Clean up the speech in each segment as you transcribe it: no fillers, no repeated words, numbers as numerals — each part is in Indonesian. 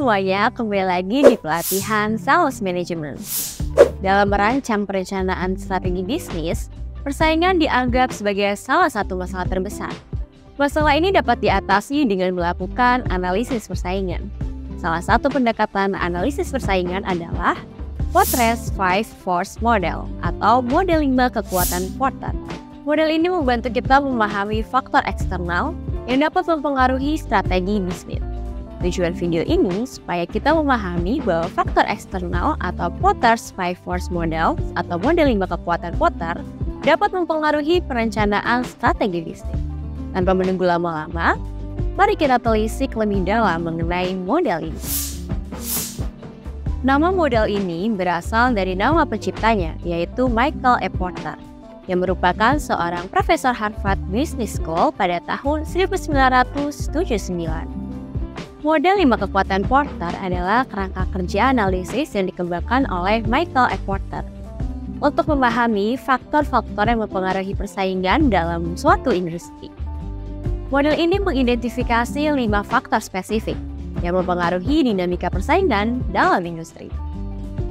semuanya, kembali lagi di pelatihan Sales Management. Dalam merancang perencanaan strategi bisnis, persaingan dianggap sebagai salah satu masalah terbesar. Masalah ini dapat diatasi dengan melakukan analisis persaingan. Salah satu pendekatan analisis persaingan adalah Porter's 5 Force Model atau model 5 kekuatan Porter. Model ini membantu kita memahami faktor eksternal yang dapat mempengaruhi strategi bisnis. Tujuan video ini supaya kita memahami bahwa faktor eksternal atau Porter's 5 Force Model atau model 5 kekuatan Porter dapat mempengaruhi perencanaan strategi bisnis. Tanpa menunggu lama-lama, mari kita telisik lebih dalam mengenai model ini. Nama model ini berasal dari nama penciptanya, yaitu Michael E. Porter, yang merupakan seorang profesor Harvard Business School pada tahun 1979. Model 5 kekuatan Porter adalah kerangka kerja analisis yang dikembangkan oleh Michael E. Porter untuk memahami faktor-faktor yang mempengaruhi persaingan dalam suatu industri. Model ini mengidentifikasi 5 faktor spesifik yang mempengaruhi dinamika persaingan dalam industri.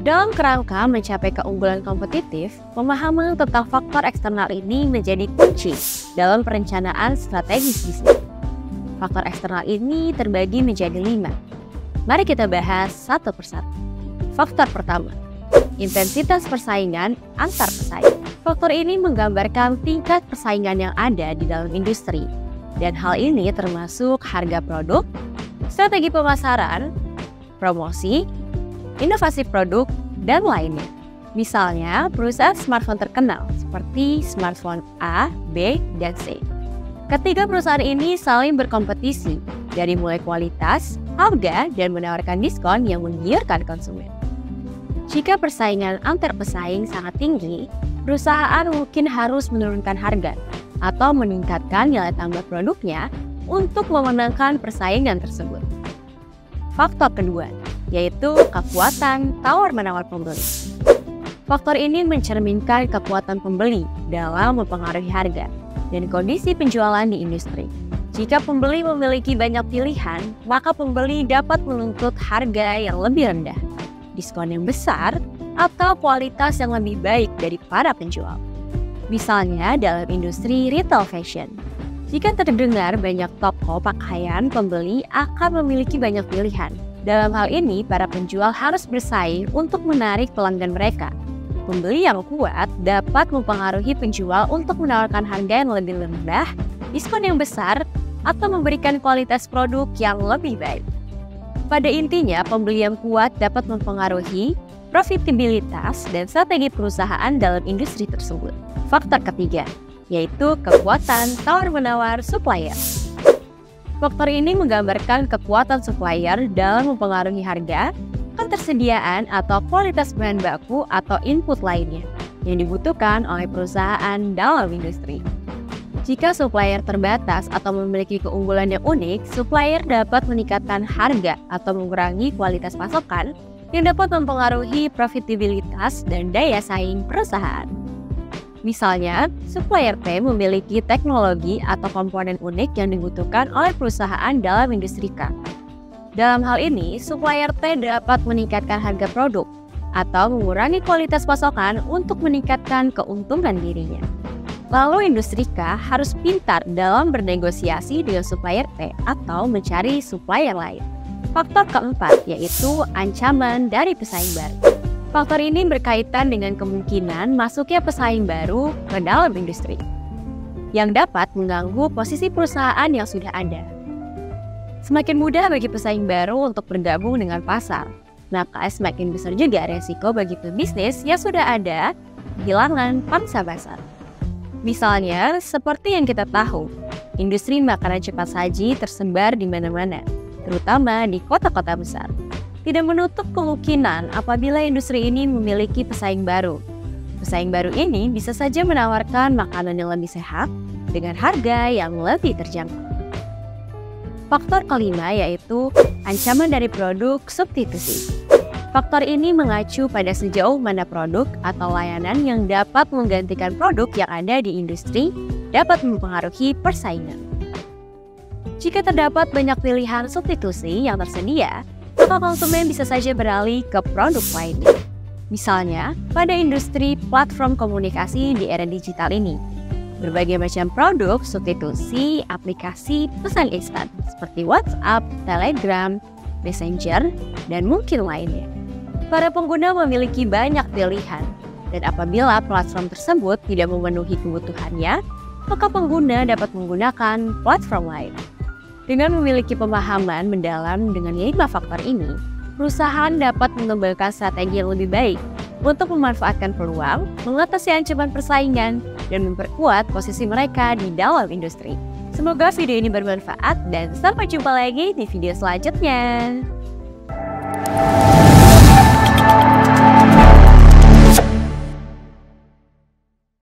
Dalam kerangka mencapai keunggulan kompetitif, pemahaman tentang faktor eksternal ini menjadi kunci dalam perencanaan strategis bisnis. Faktor eksternal ini terbagi menjadi 5. Mari kita bahas satu persatu. Faktor pertama, intensitas persaingan antar pesaing. Faktor ini menggambarkan tingkat persaingan yang ada di dalam industri, dan hal ini termasuk harga produk, strategi pemasaran, promosi, inovasi produk, dan lainnya. Misalnya, perusahaan smartphone terkenal seperti smartphone A, B, dan C. Ketiga perusahaan ini saling berkompetisi dari mulai kualitas, harga, dan menawarkan diskon yang menggiurkan konsumen. Jika persaingan antar pesaing sangat tinggi, perusahaan mungkin harus menurunkan harga atau meningkatkan nilai tambah produknya untuk memenangkan persaingan tersebut. Faktor kedua, yaitu kekuatan tawar-menawar pembeli. Faktor ini mencerminkan kekuatan pembeli dalam mempengaruhi harga dan kondisi penjualan di industri. Jika pembeli memiliki banyak pilihan, maka pembeli dapat menuntut harga yang lebih rendah, diskon yang besar, atau kualitas yang lebih baik dari para penjual. Misalnya dalam industri retail fashion. Jika terdengar banyak toko pakaian, pembeli akan memiliki banyak pilihan. Dalam hal ini, para penjual harus bersaing untuk menarik pelanggan mereka. Pembeli yang kuat dapat mempengaruhi penjual untuk menawarkan harga yang lebih rendah, diskon yang besar, atau memberikan kualitas produk yang lebih baik. Pada intinya, pembeli yang kuat dapat mempengaruhi profitabilitas dan strategi perusahaan dalam industri tersebut. Faktor ketiga, yaitu kekuatan tawar-menawar supplier. Faktor ini menggambarkan kekuatan supplier dalam mempengaruhi harga, ketersediaan atau kualitas bahan baku atau input lainnya yang dibutuhkan oleh perusahaan dalam industri. Jika supplier terbatas atau memiliki keunggulan yang unik, supplier dapat meningkatkan harga atau mengurangi kualitas pasokan yang dapat mempengaruhi profitabilitas dan daya saing perusahaan. Misalnya, supplier T memiliki teknologi atau komponen unik yang dibutuhkan oleh perusahaan dalam industri K. Dalam hal ini, supplier T dapat meningkatkan harga produk atau mengurangi kualitas pasokan untuk meningkatkan keuntungan dirinya. Lalu industri K harus pintar dalam bernegosiasi dengan supplier T atau mencari supplier lain. Faktor keempat yaitu ancaman dari pesaing baru. Faktor ini berkaitan dengan kemungkinan masuknya pesaing baru ke dalam industri yang dapat mengganggu posisi perusahaan yang sudah ada. Semakin mudah bagi pesaing baru untuk bergabung dengan pasar, maka semakin besar juga resiko bagi pebisnis yang sudah ada kehilangan pangsa pasar. Misalnya, seperti yang kita tahu, industri makanan cepat saji tersebar di mana-mana, terutama di kota-kota besar. Tidak menutup kemungkinan apabila industri ini memiliki pesaing baru. Pesaing baru ini bisa saja menawarkan makanan yang lebih sehat dengan harga yang lebih terjangkau. Faktor kelima yaitu ancaman dari produk substitusi. Faktor ini mengacu pada sejauh mana produk atau layanan yang dapat menggantikan produk yang ada di industri dapat mempengaruhi persaingan. Jika terdapat banyak pilihan substitusi yang tersedia, maka konsumen bisa saja beralih ke produk lainnya. Misalnya, pada industri platform komunikasi di era digital ini, berbagai macam produk substitusi aplikasi pesan instan seperti WhatsApp, Telegram, Messenger, dan mungkin lainnya. Para pengguna memiliki banyak pilihan, dan apabila platform tersebut tidak memenuhi kebutuhannya, maka pengguna dapat menggunakan platform lain. Dengan memiliki pemahaman mendalam dengan 5 faktor ini, perusahaan dapat mengembangkan strategi yang lebih baik untuk memanfaatkan peluang, mengatasi ancaman persaingan, dan memperkuat posisi mereka di dalam industri. Semoga video ini bermanfaat dan sampai jumpa lagi di video selanjutnya.